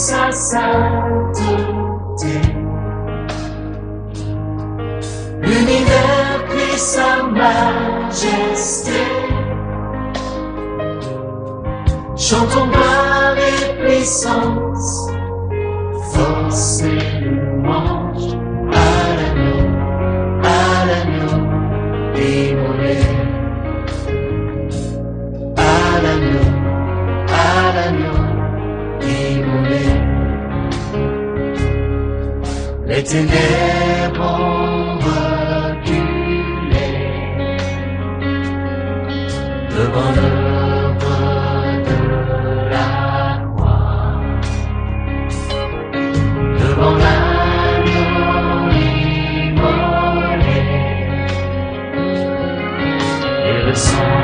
sa sainteté. L'univers crie sa majesté. Chantons gloire et puissance, force et louange à l'agneau immolé. À l'agneau immolé. Les ténèbres ont reculé devant l'œuvre de la croix, devant l'agneau immolé, et le sang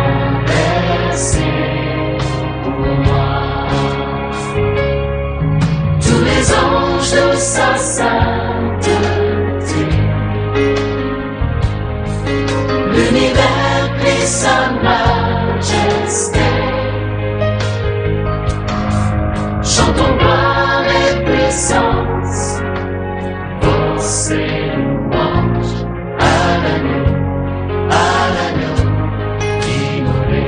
versé pour moi. Tous les anges de sa sainteté, l'univers crie sa majesté. Chantons gloire et puissance, force et louange à l'agneau immolé.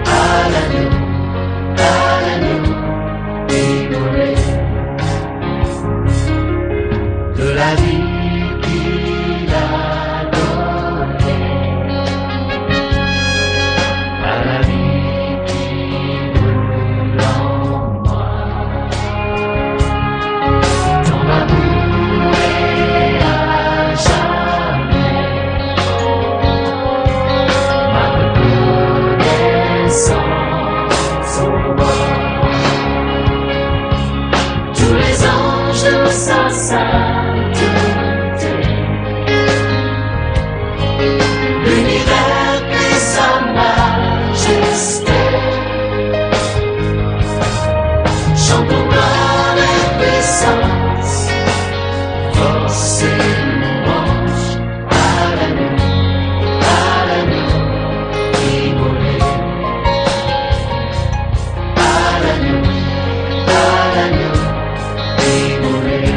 À l'agneau immolé. De la vie qu'il a donnée à la vie qui brûle en moi. Ton amour est à jamais ma reconnaissance au roi. Tous les anges de sa sainteté, l'univers crie sa majesté. Chantons gloire et puissance, force et louange à l'agneau immolé. À l'agneau immolé.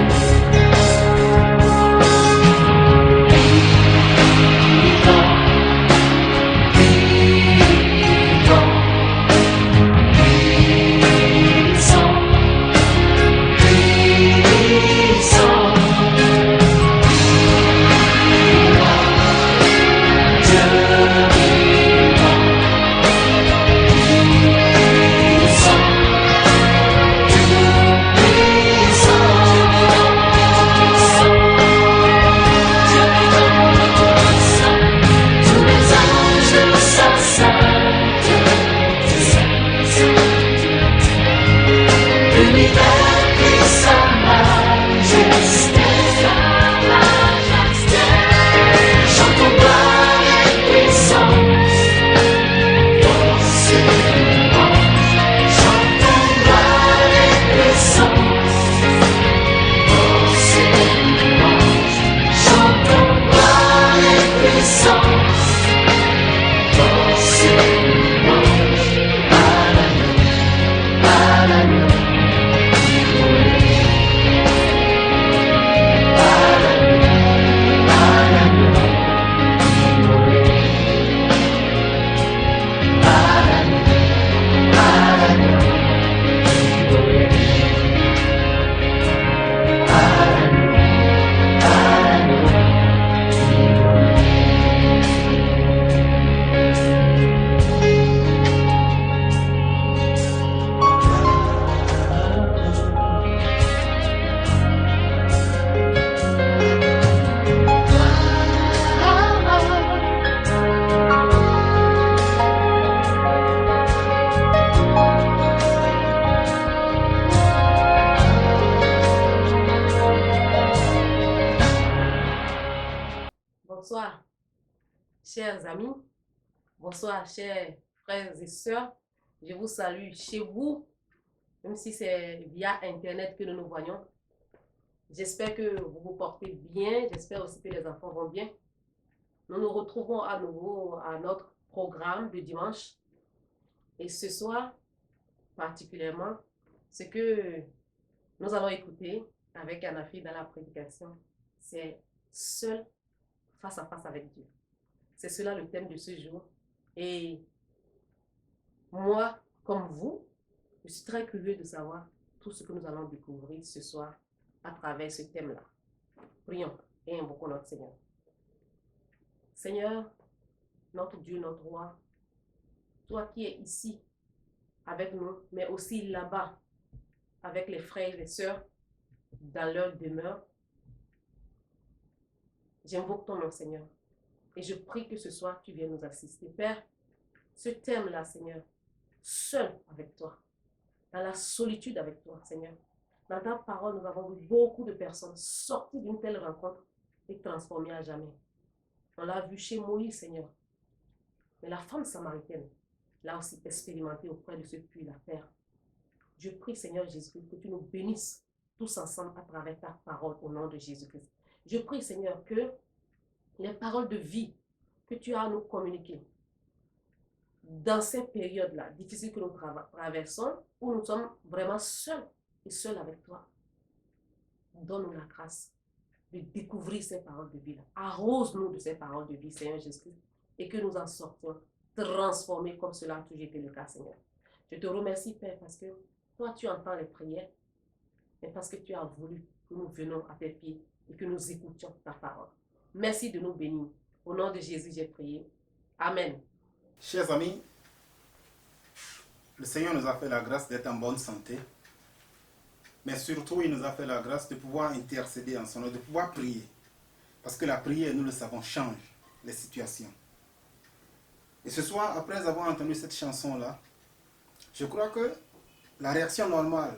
Bonsoir, chers amis. Bonsoir, chers frères et sœurs. Je vous salue chez vous, même si c'est via Internet que nous nous voyons. J'espère que vous vous portez bien. J'espère aussi que les enfants vont bien. Nous nous retrouvons à nouveau à notre programme de dimanche. Et ce soir, particulièrement, Ce que nous allons écouter avec Anafi dans la prédication, c'est seul face à face avec Dieu. C'est cela le thème de ce jour. Et moi, comme vous, je suis très curieux de savoir tout ce que nous allons découvrir ce soir à travers ce thème-là. Prions et invoquons notre Seigneur. Seigneur, notre Dieu, notre roi, toi qui es ici avec nous, mais aussi là-bas avec les frères et les sœurs dans leur demeure, j'invoque ton nom, Seigneur. Et je prie que ce soir, tu viennes nous assister. Père, ce thème-là, Seigneur, seul avec toi, dans la solitude avec toi, Seigneur. Dans ta parole, nous avons vu beaucoup de personnes sorties d'une telle rencontre et transformées à jamais. On l'a vu chez Moïse, Seigneur. Mais la femme samaritaine l'a aussi expérimenté auprès de ce puits-là, Père. Je prie, Seigneur Jésus-Christ, que tu nous bénisses tous ensemble à travers ta parole au nom de Jésus-Christ. Je prie, Seigneur, que les paroles de vie que tu as à nous communiquer dans ces périodes-là difficiles que nous traversons, où nous sommes vraiment seuls et seuls avec toi, donne-nous la grâce de découvrir ces paroles de vie-là. Arrose-nous de ces paroles de vie, Seigneur Jésus-Christ, et que nous en sortions transformés comme cela a toujours été le cas, Seigneur. Je te remercie, Père, parce que toi, tu entends les prières, mais parce que tu as voulu que nous venions à tes pieds et que nous écoutions ta parole. Merci de nous bénir. Au nom de Jésus, j'ai prié. Amen. Chers amis, le Seigneur nous a fait la grâce d'être en bonne santé, mais surtout il nous a fait la grâce de pouvoir intercéder en son nom, de pouvoir prier. Parce que la prière, nous le savons, change les situations. Et ce soir, après avoir entendu cette chanson-là, je crois que la réaction normale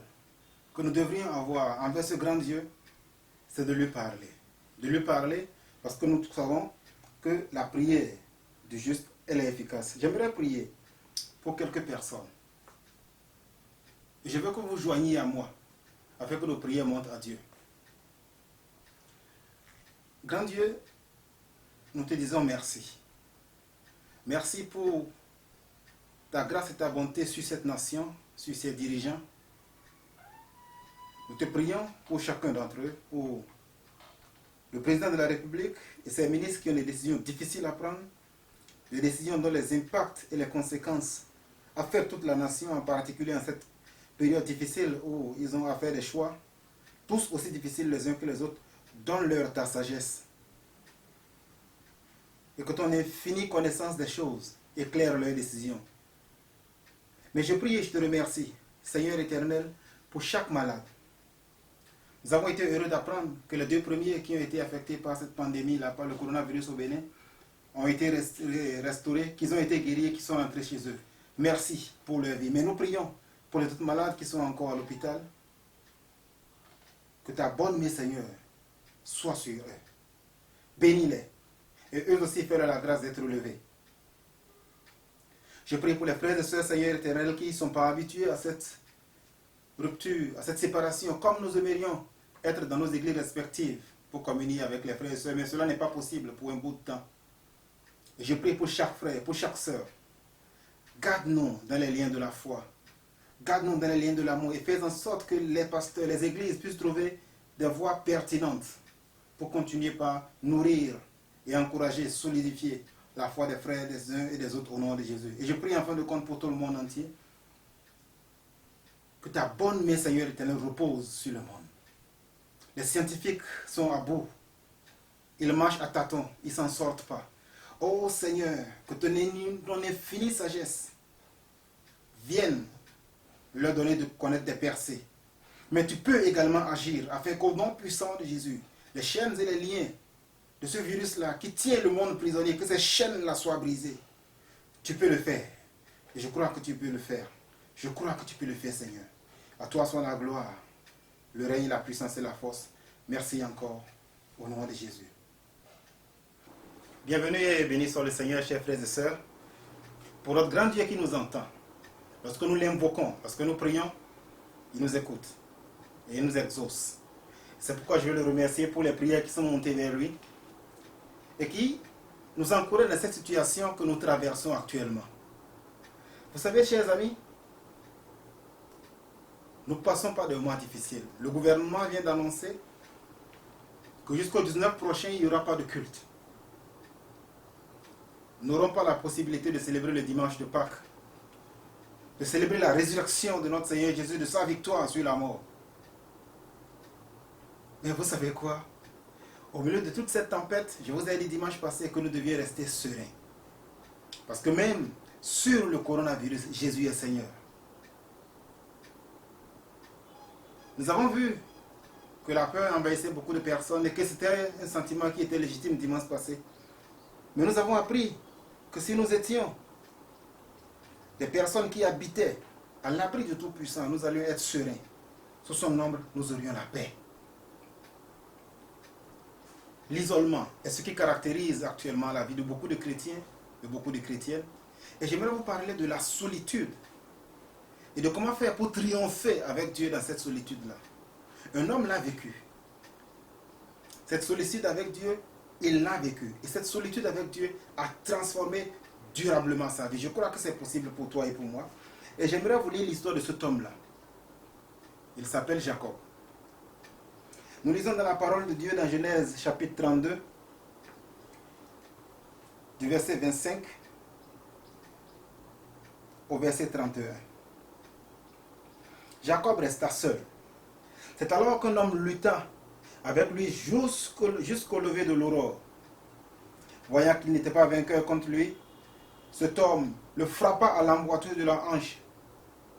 que nous devrions avoir envers ce grand Dieu, c'est de lui parler. De lui parler parce que nous savons que la prière du juste, elle est efficace. J'aimerais prier pour quelques personnes. Je veux que vous joigniez à moi afin que nos prières montent à Dieu. Grand Dieu, nous te disons merci. Merci pour ta grâce et ta bonté sur cette nation, sur ses dirigeants. Nous te prions pour chacun d'entre eux, pour le président de la République et ses ministres qui ont des décisions difficiles à prendre, des décisions dont les impacts et les conséquences affectent toute la nation, en particulier en cette période difficile où ils ont à faire des choix, tous aussi difficiles les uns que les autres. Donne-leur ta sagesse. Et que ton infinie connaissance des choses éclaire leurs décisions. Mais je prie et je te remercie, Seigneur éternel, pour chaque malade. Nous avons été heureux d'apprendre que les 2 premiers qui ont été affectés par cette pandémie-là, par le coronavirus au Bénin, ont été restaurés, qu'ils ont été guéris et qu'ils sont rentrés chez eux. Merci pour leur vie. Mais nous prions pour les autres malades qui sont encore à l'hôpital. Que ta bonne main, Seigneur, soit sur eux. Bénis-les. Et eux aussi, fais-leur la grâce d'être relevés. Je prie pour les frères et sœurs, Seigneur éternel, qui ne sont pas habitués à cette rupture, à cette séparation, comme nous aimerions être dans nos églises respectives pour communier avec les frères et sœurs, mais cela n'est pas possible pour un bout de temps. Et je prie pour chaque frère, pour chaque sœur. Garde-nous dans les liens de la foi. Garde-nous dans les liens de l'amour et fais en sorte que les pasteurs, les églises puissent trouver des voies pertinentes pour continuer par nourrir et encourager, solidifier la foi des frères des uns et des autres au nom de Jésus. Et je prie en fin de compte pour tout le monde entier que ta bonne main, Seigneur éternel, repose sur le monde. Les scientifiques sont à bout. Ils marchent à tâtons, ils ne s'en sortent pas. Oh Seigneur, que ton infinie sagesse vienne leur donner de connaître des percées. Mais tu peux également agir afin qu'au nom puissant de Jésus, les chaînes et les liens de ce virus-là qui tient le monde prisonnier, que ces chaînes-là soient brisées. Tu peux le faire. Et je crois que tu peux le faire. Je crois que tu peux le faire, Seigneur. À toi soit la gloire, le règne, la puissance et la force. Merci encore, au nom de Jésus. Bienvenue et béni soit le Seigneur, chers frères et sœurs, pour notre grand Dieu qui nous entend. Lorsque nous l'invoquons, lorsque nous prions, il nous écoute et il nous exauce. C'est pourquoi je veux le remercier pour les prières qui sont montées vers lui et qui nous encouragent dans cette situation que nous traversons actuellement. Vous savez, chers amis, nous passons par des moments difficiles. Le gouvernement vient d'annoncer que jusqu'au 19 prochain, il n'y aura pas de culte. Nous n'aurons pas la possibilité de célébrer le dimanche de Pâques, de célébrer la résurrection de notre Seigneur Jésus, de sa victoire sur la mort. Mais vous savez quoi? Au milieu de toute cette tempête, je vous ai dit dimanche passé que nous devions rester sereins. Parce que même sur le coronavirus, Jésus est Seigneur. Nous avons vu que la peur envahissait beaucoup de personnes et que c'était un sentiment qui était légitime dimanche passé. Mais nous avons appris que si nous étions des personnes qui habitaient à l'abri du Tout-Puissant, nous allions être sereins. Sous son ombre, nous aurions la paix. L'isolement est ce qui caractérise actuellement la vie de beaucoup de chrétiens, de beaucoup de chrétiennes. Et j'aimerais vous parler de la solitude et de comment faire pour triompher avec Dieu dans cette solitude-là. Un homme l'a vécu. Cette solitude avec Dieu, il l'a vécu. Et cette solitude avec Dieu a transformé durablement sa vie. Je crois que c'est possible pour toi et pour moi. Et j'aimerais vous lire l'histoire de cet homme-là. Il s'appelle Jacob. Nous lisons dans la parole de Dieu dans Genèse chapitre 32, du verset 25 au verset 31. Jacob resta seul. C'est alors qu'un homme lutta avec lui jusqu'au lever de l'aurore. Voyant qu'il n'était pas vainqueur contre lui, cet homme le frappa à l'emboîture de la hanche.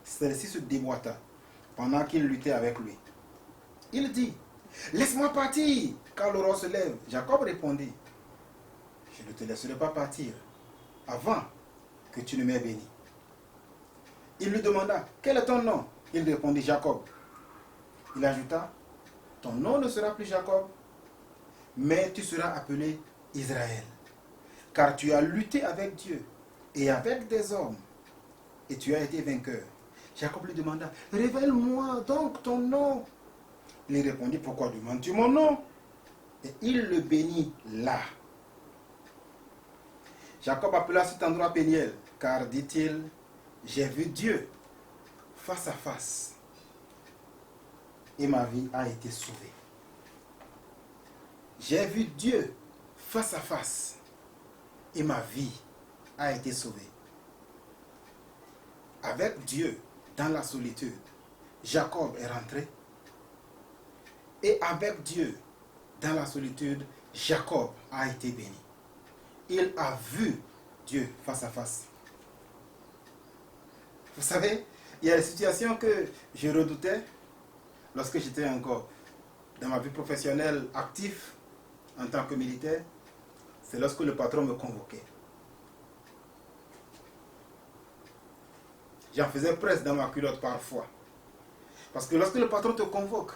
Celle-ci se déboîta pendant qu'il luttait avec lui. Il dit: laisse-moi partir, car l'aurore se lève. Jacob répondit: je ne te laisserai pas partir avant que tu ne m'aies béni. Il lui demanda: quel est ton nom? Il répondit: Jacob. Il ajouta: ton nom ne sera plus Jacob, mais tu seras appelé Israël, car tu as lutté avec Dieu et avec des hommes, et tu as été vainqueur. Jacob lui demanda: révèle-moi donc ton nom. Il répondit: pourquoi demandes-tu mon nom? Et il le bénit là. Jacob appela cet endroit Péniel, car, dit-il, j'ai vu Dieu face à face, et ma vie a été sauvée. J'ai vu Dieu face à face, et ma vie a été sauvée. Avec Dieu dans la solitude, Jacob est rentré. Et avec Dieu dans la solitude, Jacob a été béni. Il a vu Dieu face à face. Vous savez, il y a des situations que je redoutais lorsque j'étais encore dans ma vie professionnelle active en tant que militaire. C'est lorsque le patron me convoquait. J'en faisais presque dans ma culotte parfois. Parce que lorsque le patron te convoque,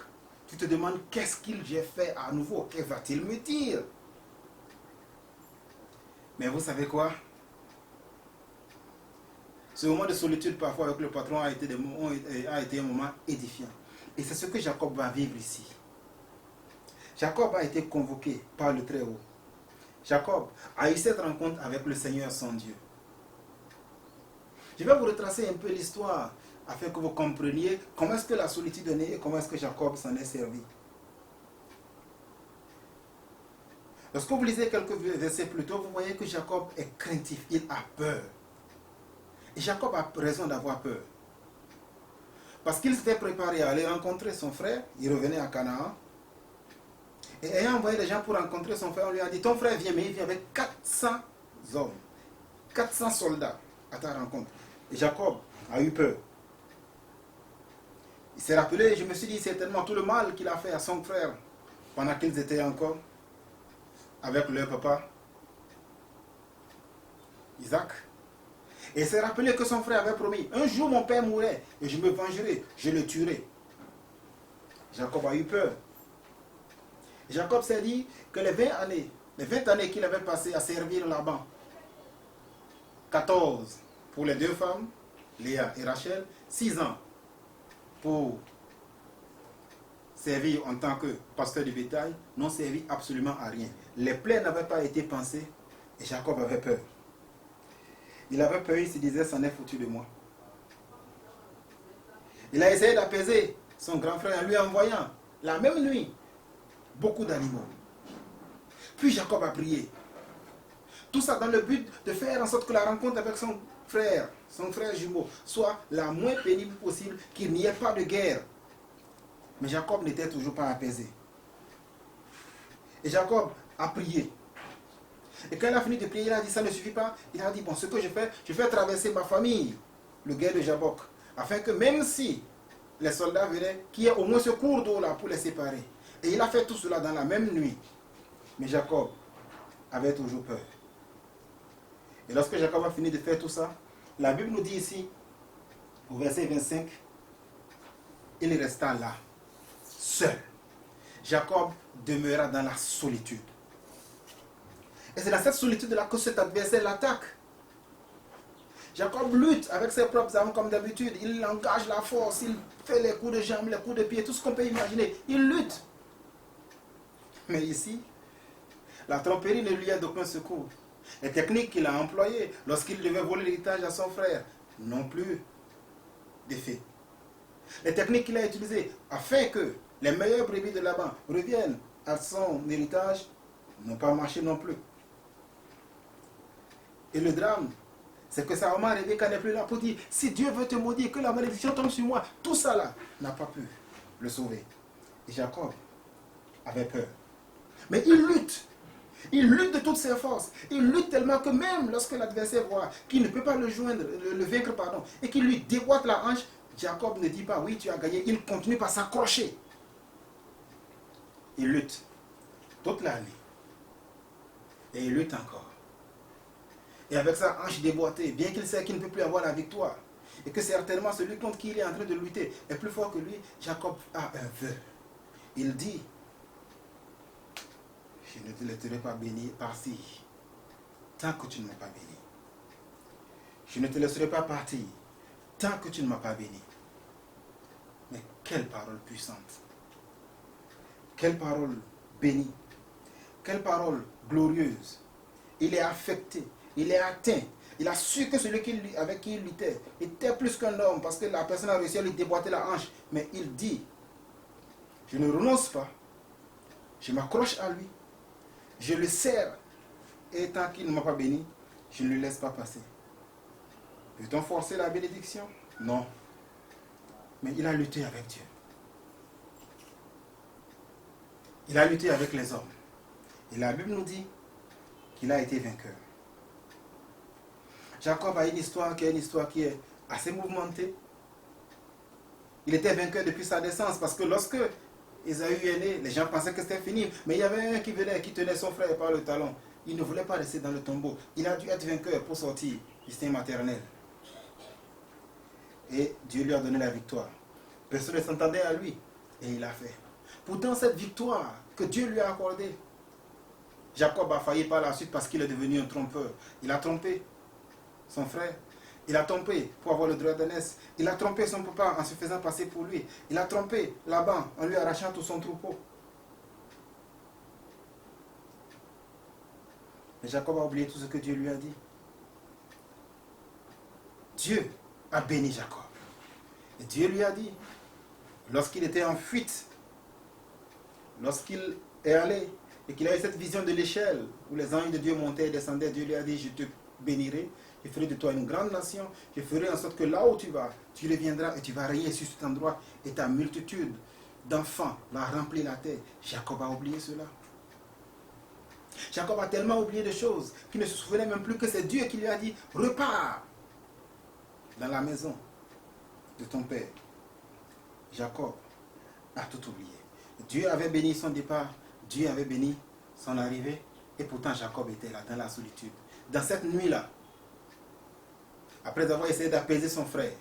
tu te demandes qu'est-ce qu'il j'ai fait à nouveau, que va-t-il me dire? Mais vous savez quoi? Ce moment de solitude parfois avec le patron a été un moment édifiant. Et c'est ce que Jacob va vivre ici. Jacob a été convoqué par le Très-Haut. Jacob a eu cette rencontre avec le Seigneur son Dieu. Je vais vous retracer un peu l'histoire afin que vous compreniez comment est-ce que la solitude est née et comment est-ce que Jacob s'en est servi. Lorsque vous lisez quelques versets plus tôt, vous voyez que Jacob est craintif, il a peur. Et Jacob a raison d'avoir peur. Parce qu'il s'était préparé à aller rencontrer son frère, il revenait à Canaan. Et ayant envoyé des gens pour rencontrer son frère, on lui a dit: ton frère vient, mais il vient avec 400 hommes, 400 soldats à ta rencontre. Et Jacob a eu peur. Il s'est rappelé, je me suis dit, certainement tout le mal qu'il a fait à son frère pendant qu'ils étaient encore avec leur papa, Isaac. Et il s'est rappelé que son frère avait promis: un jour mon père mourrait et je me vengerai, je le tuerai. Jacob a eu peur. Jacob s'est dit que les 20 années qu'il avait passées à servir Laban, 14 pour les deux femmes, Léa et Rachel, 6 ans pour servir en tant que pasteur du bétail, n'ont servi absolument à rien. Les plaies n'avaient pas été pensées et Jacob avait peur. Il avait peur, il se disait: c'en est foutu de moi. Il a essayé d'apaiser son grand frère en lui envoyant, la même nuit, beaucoup d'animaux. Puis Jacob a prié. Tout ça dans le but de faire en sorte que la rencontre avec son frère jumeau, soit la moins pénible possible, qu'il n'y ait pas de guerre. Mais Jacob n'était toujours pas apaisé. Et Jacob a prié. Et quand il a fini de prier, il a dit, ça ne suffit pas. Il a dit, bon, ce que je fais traverser ma famille, le guerre de Jabok, afin que même si les soldats venaient, qu'il y ait au moins ce cours d'eau là pour les séparer. Et il a fait tout cela dans la même nuit. Mais Jacob avait toujours peur. Et lorsque Jacob a fini de faire tout ça, la Bible nous dit ici, au verset 25, il resta là, seul. Jacob demeura dans la solitude. Et c'est dans cette solitude-là que cet adversaire l'attaque. Jacob lutte avec ses propres armes comme d'habitude. Il engage la force, il fait les coups de jambes, les coups de pied, tout ce qu'on peut imaginer. Il lutte. Mais ici, la tromperie ne lui a d'aucun secours. Les techniques qu'il a employées lorsqu'il devait voler l'héritage à son frère n'ont plus d'effet. Les techniques qu'il a utilisées afin que les meilleures brebis de Laban reviennent à son héritage n'ont pas marché non plus. Et le drame, c'est que sa maman Rebecca n'est plus là pour dire, si Dieu veut te maudire, que la malédiction tombe sur moi, tout ça là n'a pas pu le sauver. Et Jacob avait peur. Mais il lutte. Il lutte de toutes ses forces. Il lutte tellement que même lorsque l'adversaire voit qu'il ne peut pas le vaincre, et qu'il lui déboîte la hanche, Jacob ne dit pas, oui, tu as gagné. Il continue par s'accrocher. Il lutte toute la nuit. Et il lutte encore. Et avec sa hanche déboîtée, bien qu'il sait qu'il ne peut plus avoir la victoire, et que certainement celui contre qui il est en train de lutter est plus fort que lui, Jacob a un vœu. Il dit, je ne te laisserai pas béni par-ci, tant que tu ne m'as pas béni. Je ne te laisserai pas partir, tant que tu ne m'as pas béni. Mais quelle parole puissante! Quelle parole bénie! Quelle parole glorieuse! Il est affecté, il est atteint. Il a su que celui avec qui il luttait était plus qu'un homme parce que la personne a réussi à lui déboîter la hanche. Mais il dit, je ne renonce pas, je m'accroche à lui, je le serre et tant qu'il ne m'a pas béni, je ne le laisse pas passer. Peut-on forcer la bénédiction? Non. Mais il a lutté avec Dieu. Il a lutté avec les hommes. Et la Bible nous dit qu'il a été vainqueur. Jacob a une histoire qui est assez mouvementée. Il était vainqueur depuis sa naissance parce que lorsque Ésaü est né, les gens pensaient que c'était fini. Mais il y avait un qui venait, qui tenait son frère par le talon. Il ne voulait pas rester dans le tombeau. Il a dû être vainqueur pour sortir du sein maternel. Et Dieu lui a donné la victoire. Personne ne s'entendait à lui. Et il a fait. Pourtant, cette victoire que Dieu lui a accordée, Jacob a failli par la suite parce qu'il est devenu un trompeur. Il a trompé son frère. Il a trompé pour avoir le droit d'aînesse. Il a trompé son papa en se faisant passer pour lui. Il a trompé Laban en lui arrachant tout son troupeau. Mais Jacob a oublié tout ce que Dieu lui a dit. Dieu a béni Jacob. Et Dieu lui a dit, lorsqu'il était en fuite, lorsqu'il est allé et qu'il a eu cette vision de l'échelle où les anges de Dieu montaient et descendaient, Dieu lui a dit, je te bénirai, je ferai de toi une grande nation, je ferai en sorte que là où tu vas, tu reviendras et tu vas régner sur cet endroit et ta multitude d'enfants va remplir la terre. Jacob a oublié cela. Jacob a tellement oublié de choses qu'il ne se souvenait même plus que c'est Dieu qui lui a dit, repars dans la maison de ton père. Jacob a tout oublié. Dieu avait béni son départ, Dieu avait béni son arrivée, et pourtant Jacob était là, dans la solitude. Dans cette nuit-là, après avoir essayé d'apaiser son frère,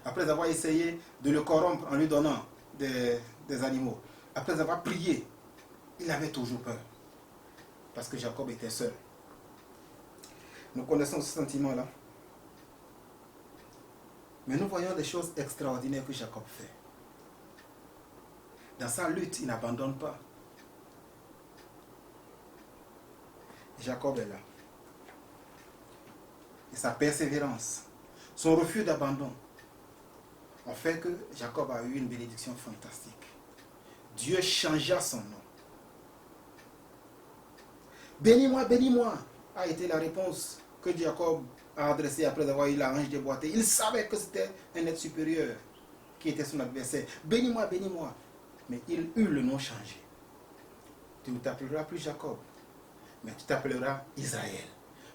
après avoir essayé de le corrompre en lui donnant des animaux, après avoir prié, il avait toujours peur. Parce que Jacob était seul. Nous connaissons ce sentiment-là. Mais nous voyons des choses extraordinaires que Jacob fait. Dans sa lutte, il n'abandonne pas. Jacob est là. Et sa persévérance, son refus d'abandon, ont fait que Jacob a eu une bénédiction fantastique. Dieu changea son nom. Bénis-moi, a été la réponse que Jacob a adressée après avoir eu la hanche déboîtée. Il savait que c'était un être supérieur qui était son adversaire. Bénis-moi. Mais il eut le nom changé. Tu ne t'appelleras plus Jacob, mais tu t'appelleras Israël.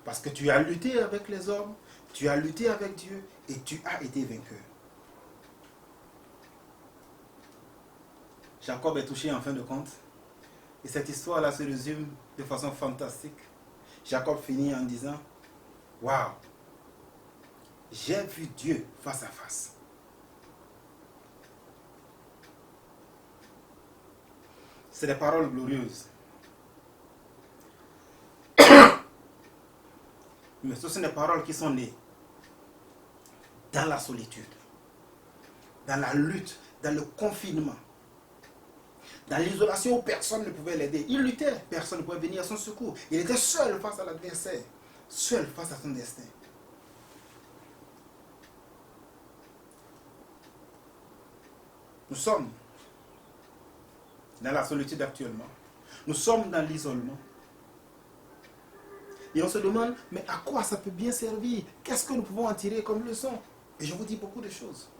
Parce que tu as lutté avec les hommes, tu as lutté avec Dieu et tu as été vainqueur. Jacob est touché en fin de compte. Et cette histoire-là se résume de façon fantastique. Jacob finit en disant, waouh, j'ai vu Dieu face à face. C'est des paroles glorieuses. Mais ce sont des paroles qui sont nées dans la solitude, dans la lutte, dans le confinement, dans l'isolation où personne ne pouvait l'aider. Il luttait, personne ne pouvait venir à son secours. Il était seul face à l'adversaire, seul face à son destin. Nous sommes dans la solitude actuellement. Nous sommes dans l'isolement. Et on se demande, mais à quoi ça peut bien servir? Qu'est-ce que nous pouvons en tirer comme leçon? Et je vous dis beaucoup de choses.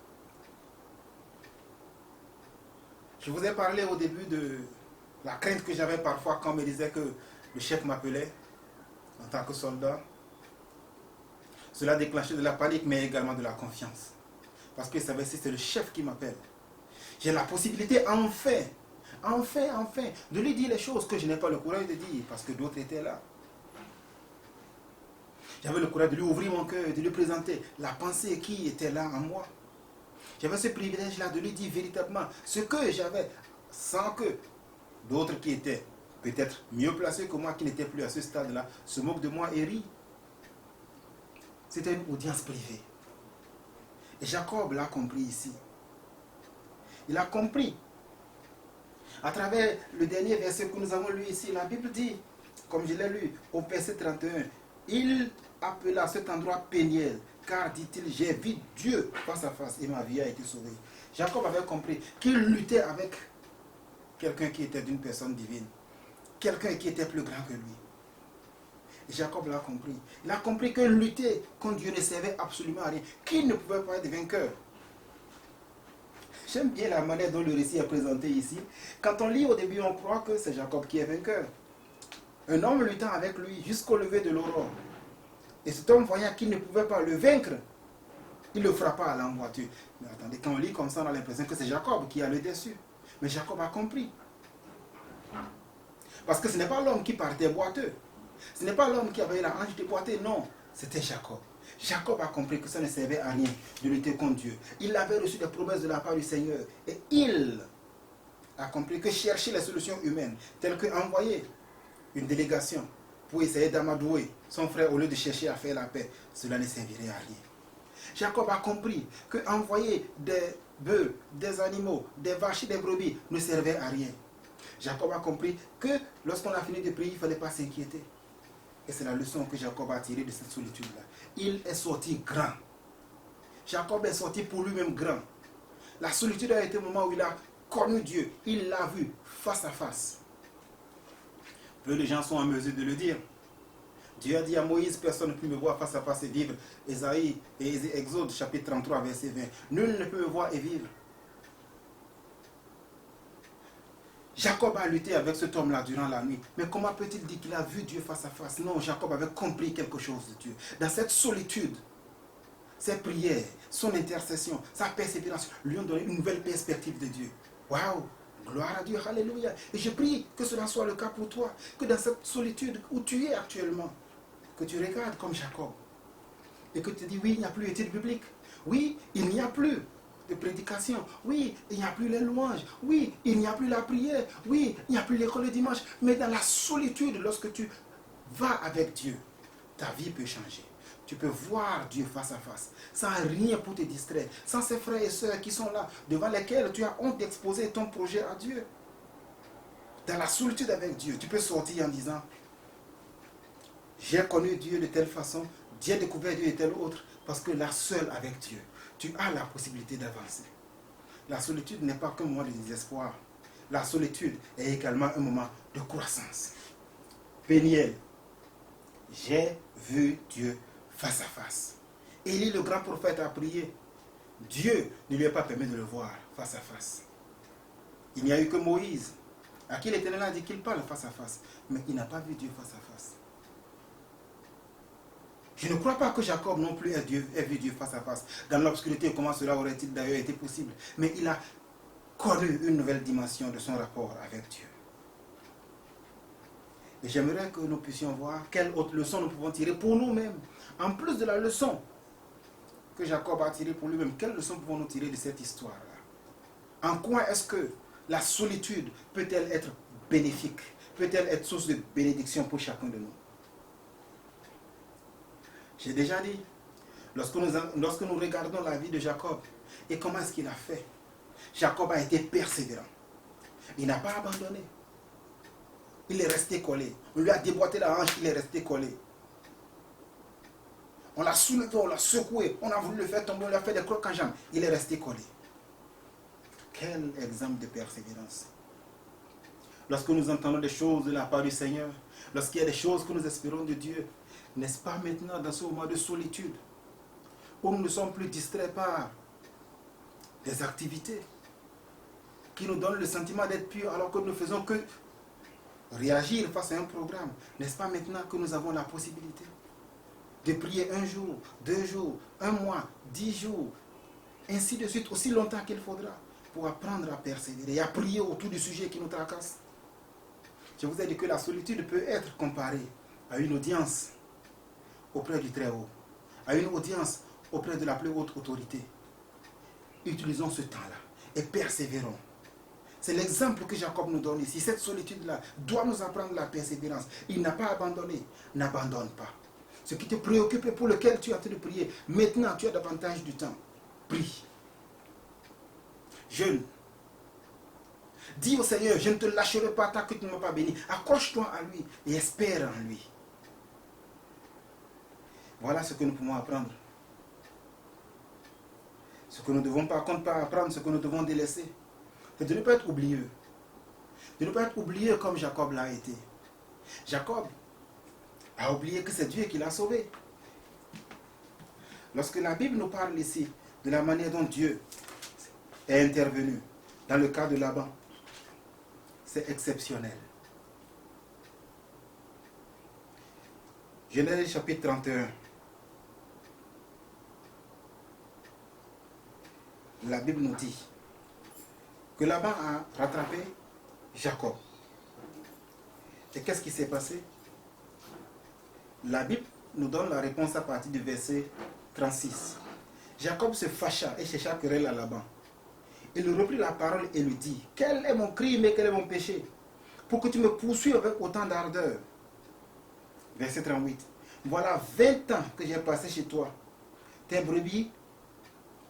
Je vous ai parlé au début de la crainte que j'avais parfois quand on me disait que le chef m'appelait en tant que soldat. Cela déclenchait de la panique, mais également de la confiance. Parce que je savais si c'est le chef qui m'appelle, j'ai la possibilité enfin, de lui dire les choses que je n'ai pas le courage de dire parce que d'autres étaient là. J'avais le courage de lui ouvrir mon cœur, de lui présenter la pensée qui était là en moi. J'avais ce privilège-là de lui dire véritablement ce que j'avais, sans que d'autres qui étaient peut-être mieux placés que moi, qui n'étaient plus à ce stade-là, se moquent de moi et rient. C'était une audience privée. Et Jacob l'a compris ici. Il a compris. À travers le dernier verset que nous avons lu ici, la Bible dit, comme je l'ai lu, au verset 31, il appela cet endroit Péniel, car, dit-il, j'ai vu Dieu face à face et ma vie a été sauvée. Jacob avait compris qu'il luttait avec quelqu'un qui était d'une personne divine, quelqu'un qui était plus grand que lui. Et Jacob l'a compris. Il a compris que lutter contre Dieu ne servait absolument à rien, qu'il ne pouvait pas être vainqueur. J'aime bien la manière dont le récit est présenté ici. Quand on lit au début, on croit que c'est Jacob qui est vainqueur. Un homme luttant avec lui jusqu'au lever de l'aurore. Et cet homme, voyant qu'il ne pouvait pas le vaincre, il le frappa à l'emboîture. Mais attendez, quand on lit comme ça, on a l'impression que c'est Jacob qui a le dessus. Mais Jacob a compris. Parce que ce n'est pas l'homme qui partait boiteux. Ce n'est pas l'homme qui avait la hanche déboîtée, non. C'était Jacob. Jacob a compris que ça ne servait à rien de lutter contre Dieu. Il avait reçu des promesses de la part du Seigneur. Et il a compris que chercher les solutions humaines, telles que envoyer une délégation pour essayer d'amadouer son frère au lieu de chercher à faire la paix, cela ne servirait à rien. Jacob a compris que envoyer des bœufs, des animaux, des vaches et des brebis ne servait à rien. Jacob a compris que lorsqu'on a fini de prier, il ne fallait pas s'inquiéter. Et c'est la leçon que Jacob a tirée de cette solitude-là. Il est sorti grand. Jacob est sorti pour lui-même grand. La solitude a été le moment où il a connu Dieu. Il l'a vu face à face. Peu de gens sont en mesure de le dire. Dieu a dit à Moïse, personne ne peut me voir face à face et vivre. Ésaïe et Exode, chapitre 33, verset 20. Nul ne peut me voir et vivre. Jacob a lutté avec cet homme-là durant la nuit. Mais comment peut-il dire qu'il a vu Dieu face à face? Non, Jacob avait compris quelque chose de Dieu. Dans cette solitude, ses prières, son intercession, sa persévérance lui ont donné une nouvelle perspective de Dieu. Waouh! Gloire à Dieu, alléluia. Et je prie que cela soit le cas pour toi, que dans cette solitude où tu es actuellement, que tu regardes comme Jacob et que tu te dis, oui, il n'y a plus d'études bibliques. Oui, il n'y a plus de prédication. Oui, il n'y a plus les louanges. Oui, il n'y a plus la prière. Oui, il n'y a plus l'école le dimanche. Mais dans la solitude, lorsque tu vas avec Dieu, ta vie peut changer. Tu peux voir Dieu face à face, sans rien pour te distraire, sans ces frères et sœurs qui sont là, devant lesquels tu as honte d'exposer ton projet à Dieu. Dans la solitude avec Dieu, tu peux sortir en disant, j'ai connu Dieu de telle façon, j'ai découvert Dieu de telle autre, parce que là, seul avec Dieu, tu as la possibilité d'avancer. La solitude n'est pas qu'un moment de désespoir. La solitude est également un moment de croissance. Péniel, j'ai vu Dieu face à face. Élie, le grand prophète, a prié. Dieu ne lui a pas permis de le voir face à face. Il n'y a eu que Moïse, à qui l'Éternel a dit qu'il parle face à face. Mais il n'a pas vu Dieu face à face. Je ne crois pas que Jacob non plus ait vu Dieu face à face. Dans l'obscurité, comment cela aurait-il d'ailleurs été possible? Mais il a connu une nouvelle dimension de son rapport avec Dieu. Et j'aimerais que nous puissions voir quelle autre leçon nous pouvons tirer pour nous-mêmes. En plus de la leçon que Jacob a tirée pour lui-même, quelle leçon pouvons-nous tirer de cette histoire-là? En quoi est-ce que la solitude peut-elle être bénéfique? Peut-elle être source de bénédiction pour chacun de nous? J'ai déjà dit, lorsque nous regardons la vie de Jacob et comment est-ce qu'il a fait, Jacob a été persévérant. Il n'a pas abandonné. Il est resté collé. On lui a déboîté la hanche, il est resté collé. On l'a soulevé, on l'a secoué, on a voulu le faire tomber, on lui a fait des crocs en jambes. Il est resté collé. Quel exemple de persévérance. Lorsque nous entendons des choses de la part du Seigneur, lorsqu'il y a des choses que nous espérons de Dieu, n'est-ce pas maintenant dans ce moment de solitude où nous ne sommes plus distraits par des activités qui nous donnent le sentiment d'être purs alors que nous ne faisons que réagir face à un programme? N'est-ce pas maintenant que nous avons la possibilité de prier un jour, 2 jours, 1 mois, 10 jours, ainsi de suite, aussi longtemps qu'il faudra pour apprendre à persévérer et à prier autour du sujet qui nous tracasse? Je vous ai dit que la solitude peut être comparée à une audience auprès du Très-Haut, à une audience auprès de la plus haute autorité. Utilisons ce temps-là et persévérons. C'est l'exemple que Jacob nous donne ici. Cette solitude-là doit nous apprendre la persévérance. Il n'a pas abandonné. N'abandonne pas. Ce qui te préoccupe et pour lequel tu as de prier, maintenant tu as davantage du temps. Prie. Jeûne. Dis au Seigneur, je ne te lâcherai pas tant que tu ne m'as pas béni. Accroche-toi à lui et espère en lui. Voilà ce que nous pouvons apprendre. Ce que nous devons par contre pas apprendre, ce que nous devons délaisser, c'est de ne pas être oublieux. De ne pas être oublieux comme Jacob l'a été. Jacob a oublié que c'est Dieu qui l'a sauvé. Lorsque la Bible nous parle ici de la manière dont Dieu est intervenu dans le cas de Laban, c'est exceptionnel. Genèse chapitre 31. La Bible nous dit que Laban a rattrapé Jacob. Et qu'est-ce qui s'est passé? La Bible nous donne la réponse à partir du verset 36. Jacob se fâcha et chercha querelle à Laban. Il reprit la parole et lui dit: quel est mon crime et quel est mon péché, pour que tu me poursuives avec autant d'ardeur? Verset 38. Voilà 20 ans que j'ai passé chez toi. Tes brebis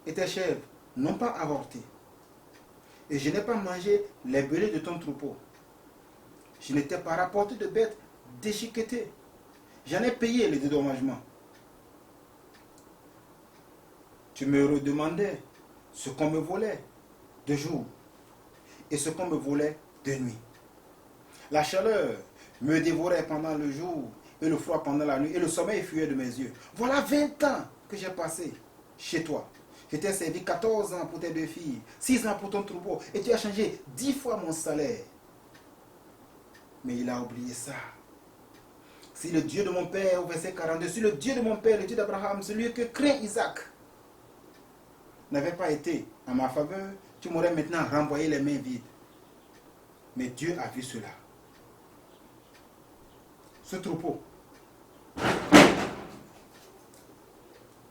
et tes chèvres n'ont pas avorté. Et je n'ai pas mangé les belets de ton troupeau. Je n'étais pas rapporté de bêtes déchiquetées. J'en ai payé les dédommagements. Tu me redemandais ce qu'on me volait de jour et ce qu'on me volait de nuit. La chaleur me dévorait pendant le jour et le froid pendant la nuit et le sommeil fuyait de mes yeux. Voilà 20 ans que j'ai passé chez toi. Je t'ai servi 14 ans pour tes 2 filles, 6 ans pour ton troupeau et tu as changé 10 fois mon salaire. Mais il a oublié ça. Si le Dieu de mon père, au verset 42, si le Dieu de mon père, le Dieu d'Abraham, celui que craint Isaac, n'avait pas été en ma faveur, tu m'aurais maintenant renvoyé les mains vides. Mais Dieu a vu cela. Ce troupeau,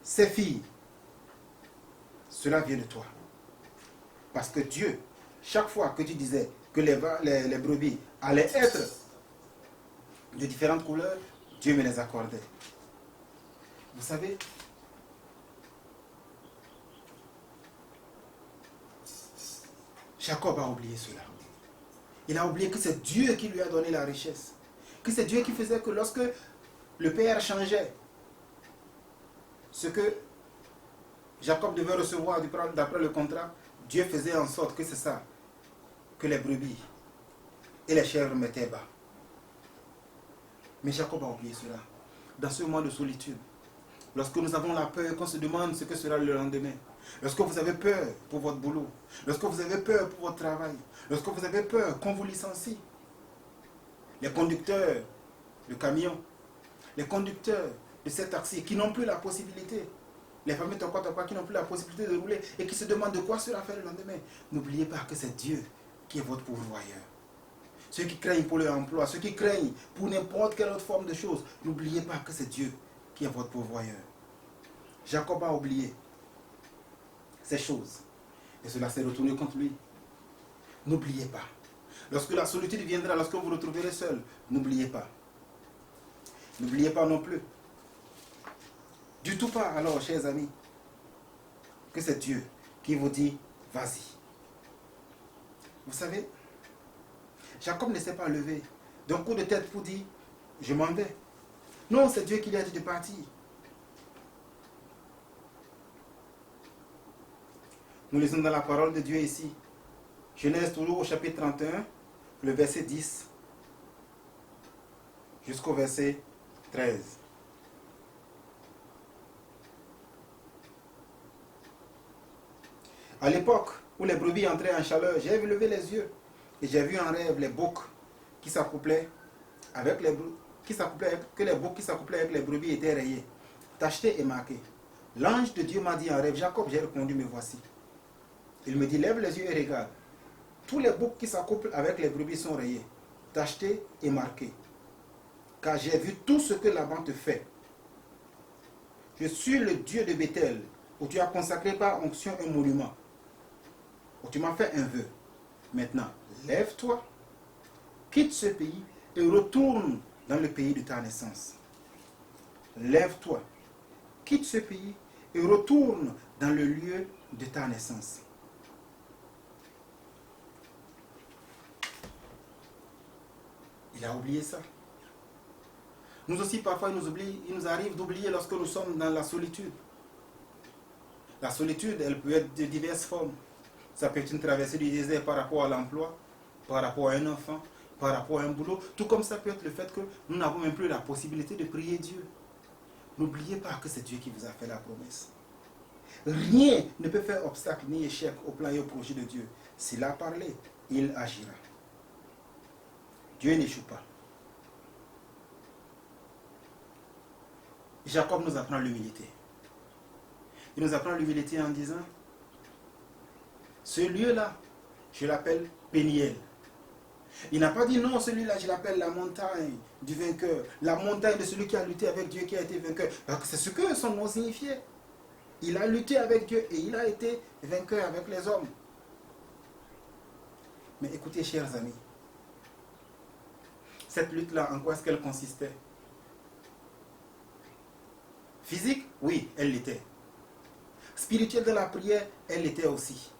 ces filles, cela vient de toi. Parce que Dieu, chaque fois que tu disais que les brebis allaient être de différentes couleurs, Dieu me les accordait. Vous savez, Jacob a oublié cela. Il a oublié que c'est Dieu qui lui a donné la richesse. Que c'est Dieu qui faisait que lorsque le père changeait ce que Jacob devait recevoir d'après le contrat. Dieu faisait en sorte que c'est ça, que les brebis et les chèvres mettaient bas. Mais Jacob a oublié cela. Dans ce moment de solitude, lorsque nous avons la peur, qu'on se demande ce que sera le lendemain, lorsque vous avez peur pour votre boulot, lorsque vous avez peur pour votre travail, lorsque vous avez peur qu'on vous licencie, les conducteurs de camions, les conducteurs de ces taxis qui n'ont plus la possibilité, les familles Tokwa qui n'ont plus la possibilité de rouler et qui se demandent de quoi sera fait le lendemain, n'oubliez pas que c'est Dieu qui est votre pourvoyeur. Ceux qui craignent pour leur emploi, ceux qui craignent pour n'importe quelle autre forme de choses, n'oubliez pas que c'est Dieu qui est votre pourvoyeur. Jacob a oublié ces choses et cela s'est retourné contre lui. N'oubliez pas. Lorsque la solitude viendra, lorsque vous vous retrouverez seul, n'oubliez pas. N'oubliez pas non plus. Du tout pas alors, chers amis, que c'est Dieu qui vous dit, vas-y. Vous savez, Jacob ne s'est pas levé d'un coup de tête pour dire, je m'en vais. Non, c'est Dieu qui lui a dit de partir. Nous lisons dans la parole de Dieu ici. Genèse toujours au chapitre 31, le verset 10 jusqu'au verset 13. À l'époque où les brebis entraient en chaleur, j'ai levé les yeux et j'ai vu en rêve les boucs qui s'accouplaient avec les boucs qui s'accouplaient avec les brebis étaient rayés, tachetés et marqués. L'ange de Dieu m'a dit en rêve, Jacob, j'ai répondu, me voici. Il me dit, lève les yeux et regarde. Tous les boucs qui s'accouplent avec les brebis sont rayés, tachetés et marqués. Car j'ai vu tout ce que Laban te fait. Je suis le Dieu de Bethel, où tu as consacré par onction un monument, où tu m'as fait un vœu. Maintenant, lève-toi, quitte ce pays et retourne dans le pays de ta naissance. Lève-toi, quitte ce pays et retourne dans le lieu de ta naissance. Il a oublié ça. Nous aussi, parfois, il nous arrive d'oublier lorsque nous sommes dans la solitude. La solitude, elle peut être de diverses formes. Ça peut être une traversée du désert par rapport à l'emploi, par rapport à un enfant, par rapport à un boulot. Tout comme ça peut être le fait que nous n'avons même plus la possibilité de prier Dieu. N'oubliez pas que c'est Dieu qui vous a fait la promesse. Rien ne peut faire obstacle ni échec au plan et au projet de Dieu. S'il a parlé, il agira. Dieu n'échoue pas. Jacob nous apprend l'humilité. Il nous apprend l'humilité en disant, ce lieu-là, je l'appelle Péniel. Il n'a pas dit non, celui-là, je l'appelle la montagne du vainqueur, la montagne de celui qui a lutté avec Dieu, qui a été vainqueur. Parce que c'est ce que son nom signifiait. Il a lutté avec Dieu et il a été vainqueur avec les hommes. Mais écoutez, chers amis, cette lutte-là, en quoi est-ce qu'elle consistait? Physique, oui, elle l'était. Spirituelle de la prière, elle l'était aussi.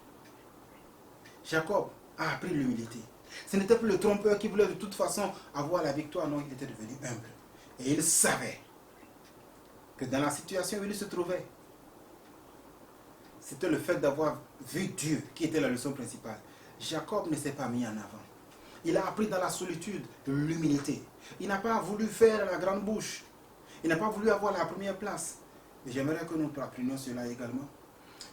Jacob a appris l'humilité. Ce n'était plus le trompeur qui voulait de toute façon avoir la victoire, non, il était devenu humble. Et il savait que dans la situation où il se trouvait, c'était le fait d'avoir vu Dieu qui était la leçon principale. Jacob ne s'est pas mis en avant. Il a appris dans la solitude l'humilité. Il n'a pas voulu faire la grande bouche. Il n'a pas voulu avoir la première place. Et j'aimerais que nous apprenions cela également.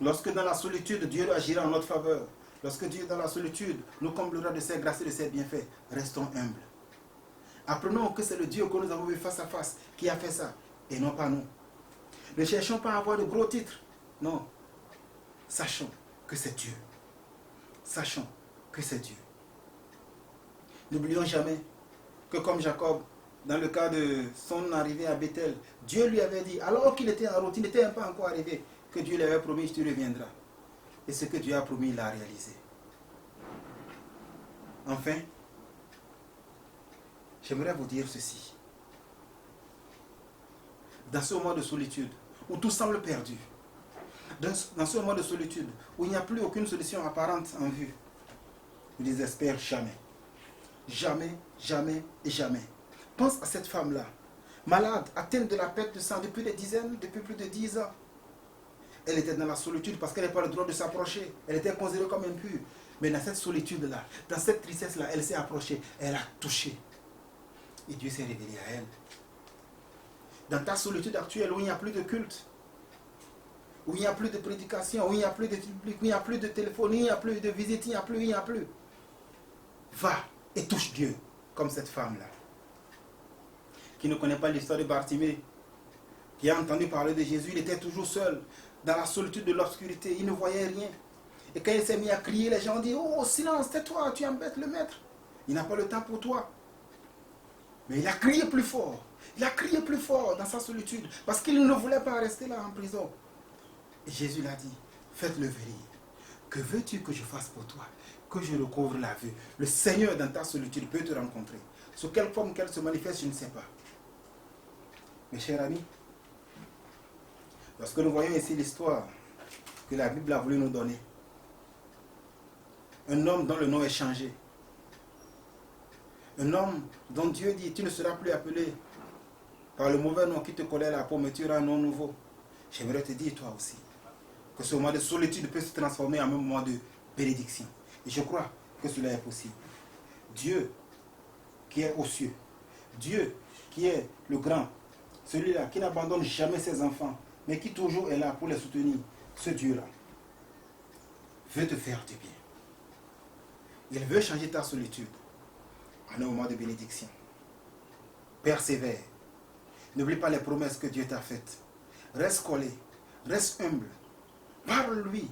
Lorsque dans la solitude, Dieu agira en notre faveur, lorsque Dieu dans la solitude nous comblera de ses grâces et de ses bienfaits, restons humbles. Apprenons que c'est le Dieu que nous avons vu face à face qui a fait ça, et non pas nous. Ne cherchons pas à avoir de gros titres. Non. Sachons que c'est Dieu. Sachons que c'est Dieu. N'oublions jamais que comme Jacob, dans le cas de son arrivée à Bethel, Dieu lui avait dit, alors qu'il était en route, il n'était pas encore arrivé, que Dieu lui avait promis, tu reviendras. Et ce que Dieu a promis, il a réalisé. Enfin, j'aimerais vous dire ceci. Dans ce moment de solitude, où tout semble perdu, dans ce moment de solitude, où il n'y a plus aucune solution apparente en vue, ne désespère jamais. Jamais, jamais et jamais. Pense à cette femme-là, malade, atteinte de la perte de sang depuis plus de 10 ans. elle était dans la solitude parce qu'elle n'avait pas le droit de s'approcher. Elle était considérée comme impure. Mais dans cette solitude-là, dans cette tristesse-là, elle s'est approchée, elle a touché. Et Dieu s'est révélé à elle. Dans ta solitude actuelle où il n'y a plus de culte, où il n'y a plus de prédication, où il n'y a plus de public, où il n'y a plus de téléphonie, il n'y a plus de visite, il n'y a plus. Va et touche Dieu, comme cette femme-là, qui ne connaît pas l'histoire de Bartimée, qui a entendu parler de Jésus. Il était toujours seul, dans la solitude de l'obscurité, il ne voyait rien. Et quand il s'est mis à crier, les gens ont dit, oh silence, tais-toi, tu embêtes le maître. Il n'a pas le temps pour toi. Mais il a crié plus fort. Il a crié plus fort dans sa solitude, parce qu'il ne voulait pas rester là en prison. Et Jésus l'a dit, faites-le venir. Que veux-tu que je fasse pour toi? Que je recouvre la vue. Le Seigneur dans ta solitude peut te rencontrer. Sous quelle forme qu'elle se manifeste, je ne sais pas. Mes chers amis, lorsque nous voyons ici l'histoire que la Bible a voulu nous donner, un homme dont le nom est changé, un homme dont Dieu dit, tu ne seras plus appelé par le mauvais nom qui te collait à la peau, mais tu auras un nom nouveau. J'aimerais te dire, toi aussi, que ce moment de solitude peut se transformer en un moment de bénédiction. Et je crois que cela est possible. Dieu qui est aux cieux, Dieu qui est le grand, celui-là qui n'abandonne jamais ses enfants, mais qui toujours est là pour les soutenir, ce Dieu-là veut te faire du bien. Il veut changer ta solitude en un moment de bénédiction. Persévère. N'oublie pas les promesses que Dieu t'a faites. Reste collé, reste humble. Parle-lui.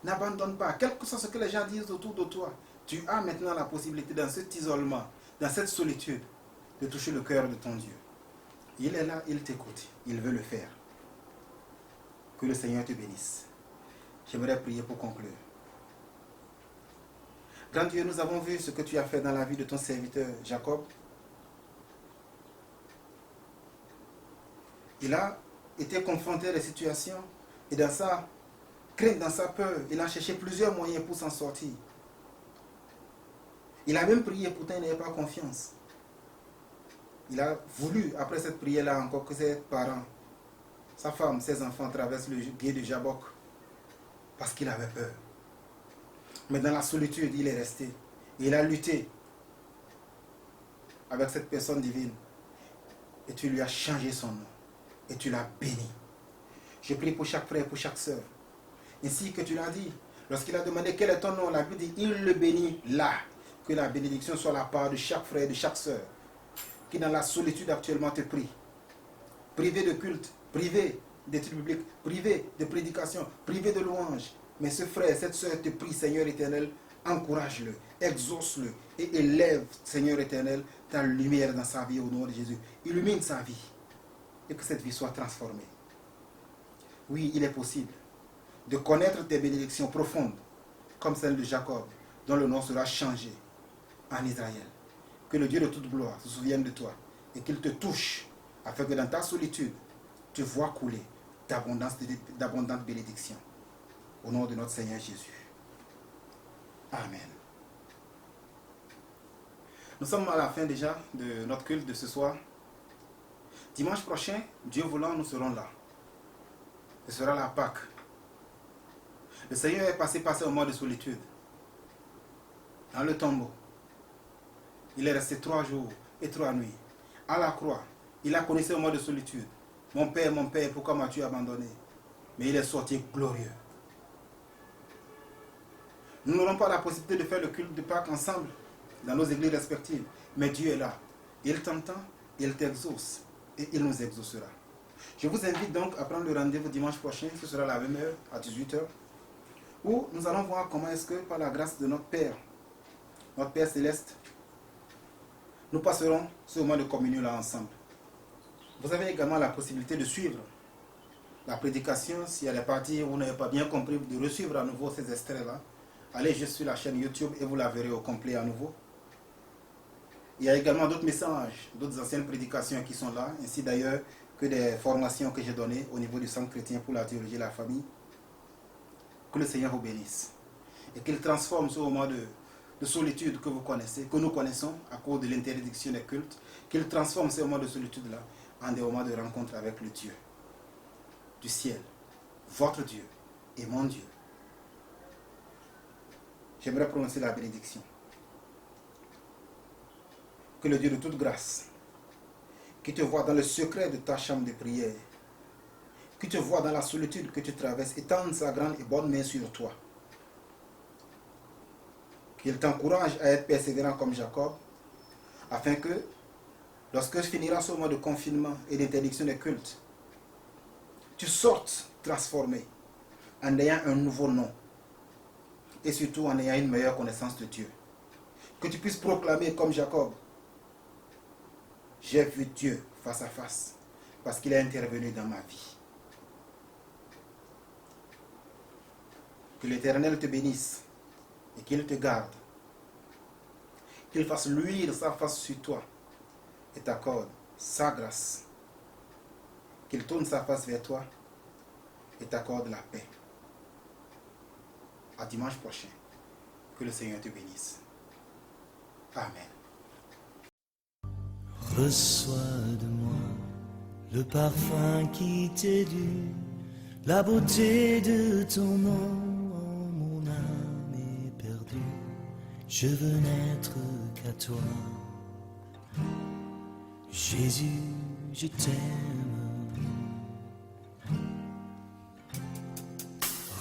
N'abandonne pas. Quel que soit ce que les gens disent autour de toi, tu as maintenant la possibilité dans cet isolement, dans cette solitude, de toucher le cœur de ton Dieu. Il est là, il t'écoute. Il veut le faire. Que le Seigneur te bénisse. J'aimerais prier pour conclure. Grand Dieu, nous avons vu ce que tu as fait dans la vie de ton serviteur Jacob. Il a été confronté à des situations et dans sa crainte, dans sa peur, il a cherché plusieurs moyens pour s'en sortir. Il a même prié, pourtant il n'avait pas confiance. Il a voulu, après cette prière-là, encore que ses parents, sa femme, ses enfants traversent le gué de Jabok parce qu'il avait peur. Mais dans la solitude, il est resté. Il a lutté avec cette personne divine. Et tu lui as changé son nom. Et tu l'as béni. Je prie pour chaque frère, pour chaque sœur. Ainsi que tu l'as dit, lorsqu'il a demandé quel est ton nom, la Bible dit, il le bénit là. Que la bénédiction soit la part de chaque frère, de chaque sœur, qui dans la solitude actuellement te prie. Privé de culte, privé d'études bibliques, privé de prédication, privé de louange. Mais ce frère, cette sœur te prie, Seigneur éternel, encourage-le, exauce-le et élève, Seigneur éternel, ta lumière dans sa vie au nom de Jésus. Illumine sa vie et que cette vie soit transformée. Oui, il est possible de connaître tes bénédictions profondes, comme celle de Jacob, dont le nom sera changé en Israël. Que le Dieu de toute gloire se souvienne de toi et qu'il te touche, afin que dans ta solitude, tu vois couler d'abondantes bénédictions. Au nom de notre Seigneur Jésus. Amen. Nous sommes à la fin déjà de notre culte de ce soir. Dimanche prochain, Dieu voulant, nous serons là. Ce sera la Pâque. Le Seigneur est passé par ce moment de solitude. Dans le tombeau. Il est resté 3 jours et 3 nuits. À la croix, il a connu ce moment de solitude. Mon Père, pourquoi m'as-tu abandonné? Mais il est sorti glorieux. Nous n'aurons pas la possibilité de faire le culte de Pâques ensemble, dans nos églises respectives. Mais Dieu est là. Il t'entend, il t'exauce et il nous exaucera. Je vous invite donc à prendre le rendez-vous dimanche prochain, ce sera à la même heure, à 18h, où nous allons voir comment est-ce que, par la grâce de notre Père Céleste, nous passerons ce moment de communion là ensemble. Vous avez également la possibilité de suivre la prédication. S'il y a des parties où vous n'avez pas bien compris, de resuivre à nouveau ces extraits-là. Allez juste sur la chaîne YouTube et vous la verrez au complet à nouveau. Il y a également d'autres messages, d'autres anciennes prédications qui sont là, ainsi d'ailleurs que des formations que j'ai données au niveau du Centre chrétien pour la théologie et la famille. Que le Seigneur vous bénisse et qu'il transforme ce moment de solitude que vous connaissez, que nous connaissons à cause de l'interdiction des cultes, qu'il transforme ce moment de solitude-là en des moments de rencontre avec le Dieu du ciel votre Dieu et mon Dieu. J'aimerais prononcer la bénédiction. Que le Dieu de toute grâce, qui te voit dans le secret de ta chambre de prière, qui te voit dans la solitude que tu traverses, étende sa grande et bonne main sur toi. Qu'il t'encourage à être persévérant comme Jacob, afin que, lorsque finira ce mois de confinement et d'interdiction des cultes, tu sortes transformé, en ayant un nouveau nom, et surtout en ayant une meilleure connaissance de Dieu. Que tu puisses proclamer comme Jacob, j'ai vu Dieu face à face, parce qu'il est intervenu dans ma vie. Que l'Éternel te bénisse et qu'il te garde. Qu'il fasse luire sa face sur toi et t'accorde sa grâce. Qu'il tourne sa face vers toi et t'accorde la paix. À dimanche prochain. Que le Seigneur te bénisse. Amen. Reçois de moi le parfum qui t'est dû, la beauté de ton nom. Mon âme est perdue, je veux n'être qu'à toi. Jésus, je t'aime.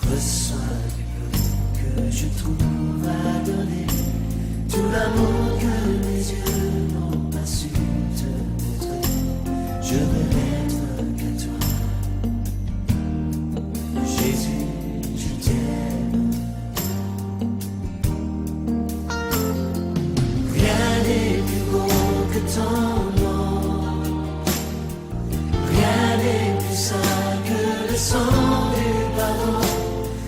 Reçois du peu que je trouve à donner, tout l'amour que mes yeux n'ont pas su te montrer. Je veux n'être qu'à toi. Jésus, je t'aime. Rien n'est plus beau que ton nom. Rien n'est plus saint que le sang du pardon.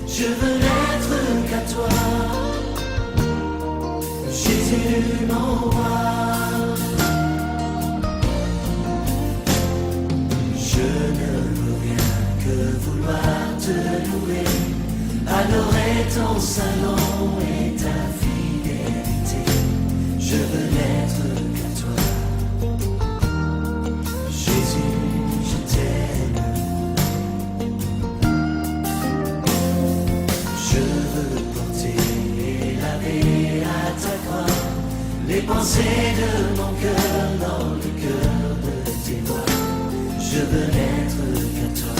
Je veux n'être qu'à toi. Jésus, mon roi. Je ne veux rien que vouloir te louer, adorer ton saint nom et ta fidélité. Je veux n'être qu'à toi. Jésus, je t'aime. Je veux porter la vie à ta croix, les pensées de mon cœur dans le cœur de tes voix. Je veux n'être qu'à toi.